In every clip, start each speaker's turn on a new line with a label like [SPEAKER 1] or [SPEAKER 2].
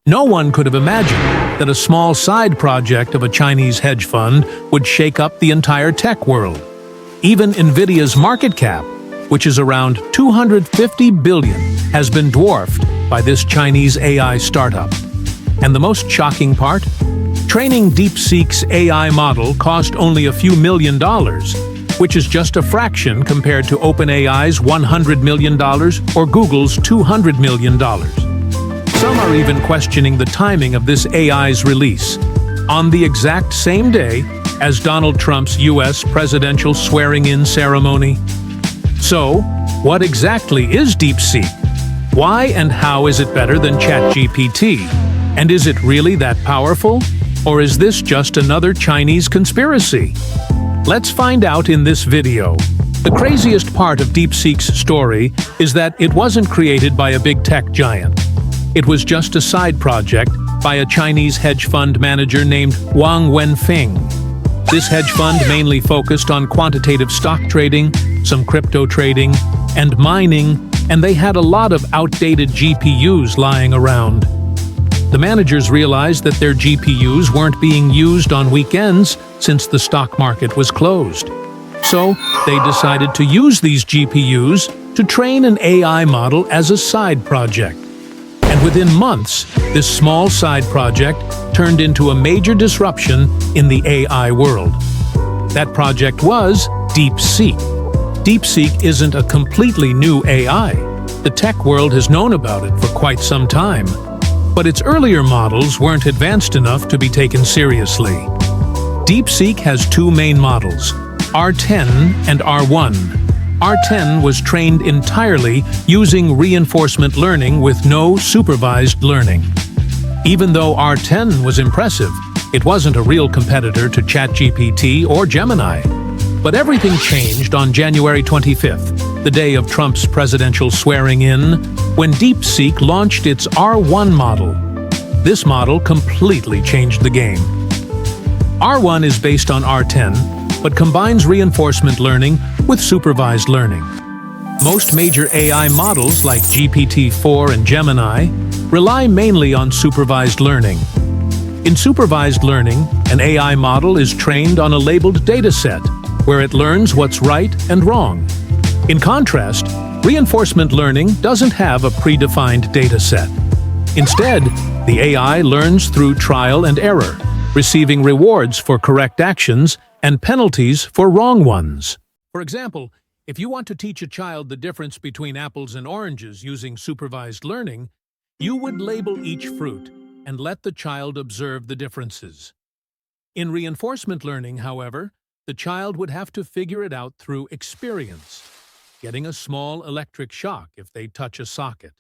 [SPEAKER 1] No one could have imagined that a small side project of a Chinese hedge fund would shake up the entire tech world. Even Nvidia's market cap, which is around 250 billion, has been dwarfed by this Chinese AI startup. And the most shocking part? Training DeepSeek's AI model cost only a few $1,000,000, which is just a fraction compared to OpenAI's $100 million or Google's $200 million. Some are even questioning the timing of this AI's release, on the exact same day as Donald Trump's U.S. presidential swearing-in ceremony. So, what exactly is DeepSeek? Why and how is it better than ChatGPT? And is it really that powerful? Or is this just another Chinese conspiracy? Let's find out in this video. The craziest part of DeepSeek's story is that it wasn't created by a big tech giant. It was just a side project by a Chinese hedge fund manager named Wang Wenfeng. This hedge fund mainly focused on quantitative stock trading, some crypto trading, and mining, and they had a lot of outdated GPUs lying around. The managers realized that their GPUs weren't being used on weekends since the stock market was closed. So, they decided to use these GPUs to train an AI model as a side project. And within months, this small side project turned into a major disruption in the AI world. That project was DeepSeek. DeepSeek isn't a completely new AI. The tech world has known about it for quite some time. But its earlier models weren't advanced enough to be taken seriously. DeepSeek has two main models, R10 and R1. R10 was trained entirely using reinforcement learning with no supervised learning. Even though R10 was impressive, it wasn't a real competitor to ChatGPT or Gemini. But everything changed on January 25th, the day of Trump's presidential swearing-in, when DeepSeek launched its R1 model. This model completely changed the game. R1 is based on R10, but combines reinforcement learning with supervised learning. Most major AI models like GPT-4 and Gemini rely mainly on supervised learning. In supervised learning, an AI model is trained on a labeled dataset, where it learns what's right and wrong. In contrast, reinforcement learning doesn't have a predefined dataset. Instead, the AI learns through trial and error, receiving rewards for correct actions and penalties for wrong ones. For example, if you want to teach a child the difference between apples and oranges using supervised learning, you would label each fruit and let the child observe the differences. In reinforcement learning, however, the child would have to figure it out through experience, getting a small electric shock if they touch a socket,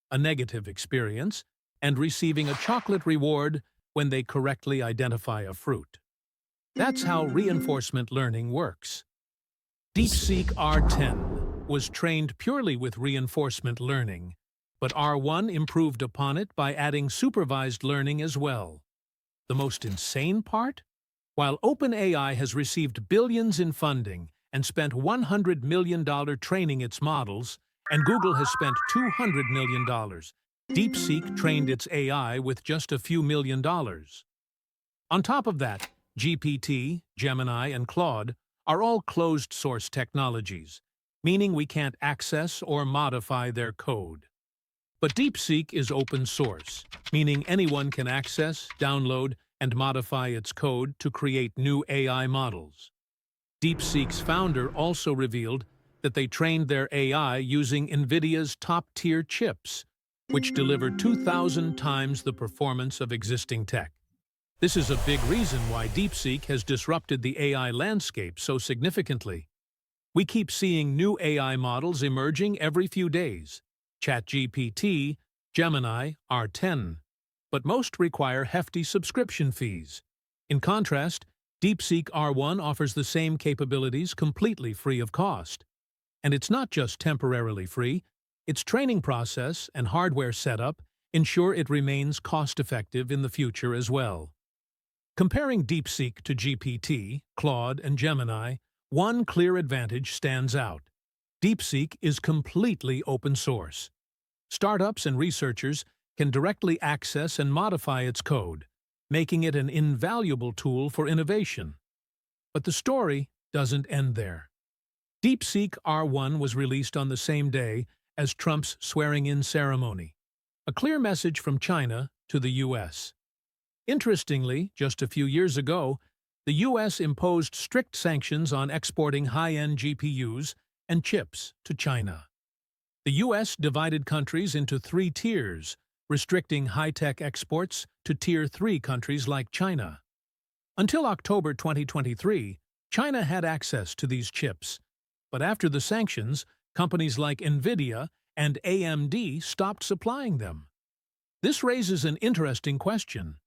[SPEAKER 1] a negative experience, and receiving a chocolate reward when they correctly identify a fruit. That's how reinforcement learning works. DeepSeek R10 was trained purely with reinforcement learning, but R1 improved upon it by adding supervised learning as well. The most insane part? While OpenAI has received billions in funding and spent $100 million training its models, and Google has spent $200 million, DeepSeek trained its AI with just a few $1,000,000. On top of that, GPT, Gemini, and Claude are all closed-source technologies, meaning we can't access or modify their code. But DeepSeek is open source, meaning anyone can access, download, and modify its code to create new AI models. DeepSeek's founder also revealed that they trained their AI using Nvidia's top-tier chips, which deliver 2,000 times the performance of existing tech. This is a big reason why DeepSeek has disrupted the AI landscape so significantly. We keep seeing new AI models emerging every few days: ChatGPT, Gemini, R10. But most require hefty subscription fees. In contrast, DeepSeek R1 offers the same capabilities completely free of cost. And it's not just temporarily free. Its training process and hardware setup ensure it remains cost-effective in the future as well. Comparing DeepSeek to GPT, Claude, and Gemini, one clear advantage stands out. DeepSeek is completely open source. Startups and researchers can directly access and modify its code, making it an invaluable tool for innovation. But the story doesn't end there. DeepSeek R1 was released on the same day as Trump's swearing-in ceremony, a clear message from China to the U.S. Interestingly, just a few years ago, the U.S. imposed strict sanctions on exporting high-end GPUs and chips to China. The U.S. divided countries into 3 tiers, restricting high-tech exports to Tier 3 countries like China. Until October 2023, China had access to these chips, but after the sanctions, companies like NVIDIA and AMD stopped supplying them. This raises an interesting question.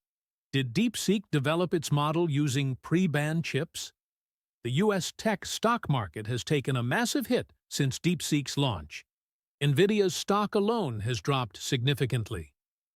[SPEAKER 1] Did DeepSeek develop its model using pre-banned chips? The U.S. tech stock market has taken a massive hit since DeepSeek's launch. NVIDIA's stock alone has dropped significantly.